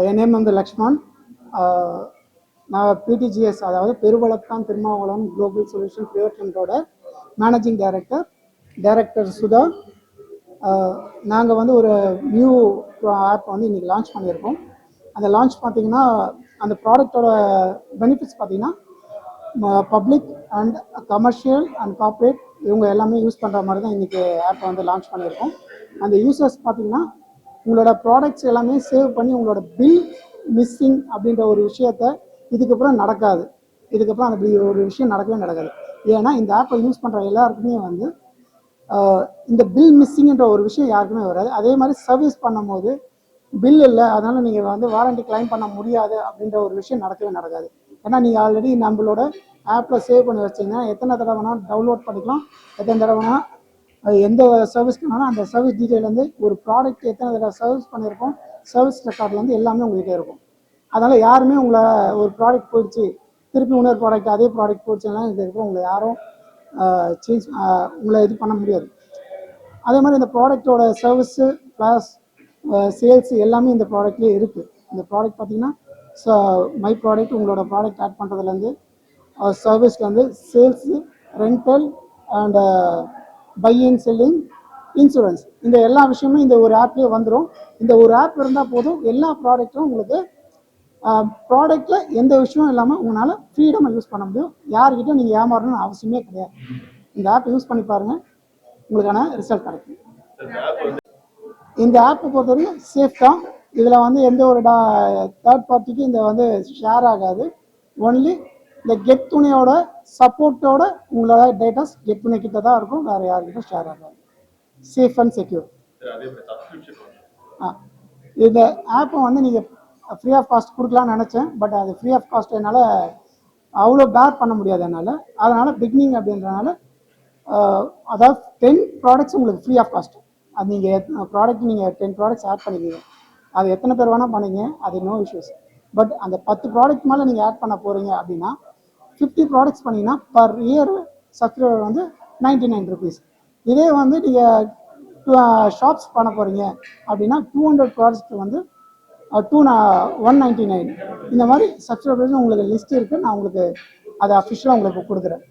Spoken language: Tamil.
என் நேம் வந்து லக்ஷ்மண். நான் பிடிஜிஎஸ், அதாவது Peruvalathan Thirumavalavan global solution private லிமிட்டோட மேனேஜிங் டைரக்டர் சுதா. நாங்கள் வந்து ஒரு நியூ ஆப் வந்து இன்றைக்கி லான்ச் பண்ணியிருக்கோம். அந்த லான்ச் பார்த்தீங்கன்னா, அந்த ப்ராடக்டோட பெனிஃபிட்ஸ் பார்த்தீங்கன்னா, public and commercial and corporate இவங்க எல்லாமே யூஸ் பண்ணுற மாதிரி தான் இன்றைக்கி ஆப்பை வந்து லான்ச் பண்ணியிருக்கோம். அந்த யூசர்ஸ் பார்த்தீங்கன்னா, உங்களோட ப்ராடக்ட்ஸ் எல்லாமே சேவ் பண்ணி உங்களோட பில் மிஸ்ஸிங் அப்படின்ற ஒரு விஷயத்த இதுக்கப்புறம் நடக்காது. இதுக்கப்புறம் அப்படி ஒரு விஷயம் நடக்காது. ஏன்னா இந்த ஆப்பை யூஸ் பண்ணுற எல்லாருக்குமே வந்து இந்த பில் மிஸ்ஸிங்ன்ற ஒரு விஷயம் யாருக்குமே வராது. அதே மாதிரி சர்வீஸ் பண்ணும்போது பில் இல்லை, அதனால் நீங்கள் வந்து வாரண்டி கிளைம் பண்ண முடியாது அப்படின்ற ஒரு விஷயம் நடக்காது. ஏன்னா நீங்கள் ஆல்ரெடி நம்மளோட ஆப்பில் சேவ் பண்ணி வச்சிங்கன்னா எத்தனை தடவை வேணால் டவுன்லோட் பண்ணிக்கலாம், எத்தனை தடவை வேணால் எந்த சர்வீஸ்க்கு வேணாலும் அந்த சர்வீஸ் டீட்டெயிலேருந்து ஒரு ப்ராடக்ட் எத்தனை தடவை சர்வீஸ் பண்ணியிருக்கோம், சர்வீஸ் ரெக்கார்ட்லேருந்து எல்லாமே உங்கள்கிட்ட இருக்கும். அதனால் யாருமே உங்களை ஒரு ப்ராடக்ட் போயிடுச்சு திருப்பி இன்னொரு ப்ராடக்ட் அதே ப்ராடக்ட் போயிடுச்சுன்னா இதுக்கப்புறம் உங்களை யாரும் உங்களை இது பண்ண முடியாது. அதே மாதிரி இந்த ப்ராடக்டோட சர்வீஸு ப்ளஸ் சேல்ஸ் எல்லாமே இந்த ப்ராடக்ட்லேயே இருக்குது. இந்த ப்ராடக்ட் பார்த்தீங்கன்னா மை ப்ராடக்ட் உங்களோட ப்ராடக்ட் ஆட் பண்ணுறதுலேருந்து சர்வீஸ்லேருந்து sales, rental and buying, selling, insurance, இந்த எல்லா விஷயமும் இந்த ஒரு ஆப்லேயே வந்துடும். இந்த ஒரு ஆப் இருந்தால் போதும், எல்லா ப்ராடக்ட்டும் உங்களுக்கு ப்ராடக்டில் எந்த விஷயம் இல்லாமல் உங்களால் ஃப்ரீடமாக யூஸ் பண்ண முடியும். யார்கிட்டையும் நீங்கள் ஏமாறணும்னு அவசியமே கிடையாது. இந்த ஆப் யூஸ் பண்ணி பாருங்கள், உங்களுக்கான ரிசல்ட் கிடைக்கும். இந்த ஆப்பை பொறுத்தவரைக்கும் சேஃப் தான். இதில் வந்து எந்த ஒரு தேர்ட் பார்ட்டிக்கு இந்த வந்து ஷேர் ஆகாது. ஒன்லி இந்த கெட் துணையோட சப்போர்ட்டோட உங்களோட டேட்டாஸ் கெட் துணை கிட்ட தான் இருக்கும், வேறு யார்கிட்ட ஷேர் ஆகாது. Safe and secure. இந்த ஆப்பை வந்து நீங்கள் ஃப்ரீ ஆஃப் காஸ்ட் கொடுக்கலான்னு நினச்சேன், பட் அது ஃப்ரீ ஆஃப் காஸ்ட் என்னால் அவ்வளோ பேர் பண்ண முடியாது என்னால். அதனால் பிகினிங் அப்படின்றனால அதாவது 10 ப்ராடக்ட்ஸ் உங்களுக்கு ஃப்ரீ ஆஃப் காஸ்ட். அது நீங்கள் ப்ராடக்ட் நீங்கள் 10 ப்ராடக்ட்ஸ் ஆட் பண்ணிக்கிங்க, அது எத்தனை பேர் வேணால் பண்ணிங்க, அது நோ இஷ்யூஸ். பட் அந்த 10 ப்ராடக்ட் மேலே நீங்கள் ஆட் பண்ண போகிறீங்க அப்படின்னா 50 ப்ராடக்ட்ஸ் பண்ணிங்கன்னா பர் இயர் சப்ஸ்கிரைபர் வந்து 99 rupees. இதே வந்து நீங்கள் ஷாப்ஸ் பண்ண போகிறீங்க அப்படின்னா 200 ப்ராடக்ட்ஸ் வந்து 199. இந்த மாதிரி சப்ஸ்கிரைபர்ஸ் உங்களுக்கு லிஸ்ட் இருக்குது. நான் உங்களுக்கு அதை அஃபிஷியலாக உங்களுக்கு கொடுக்குறேன்.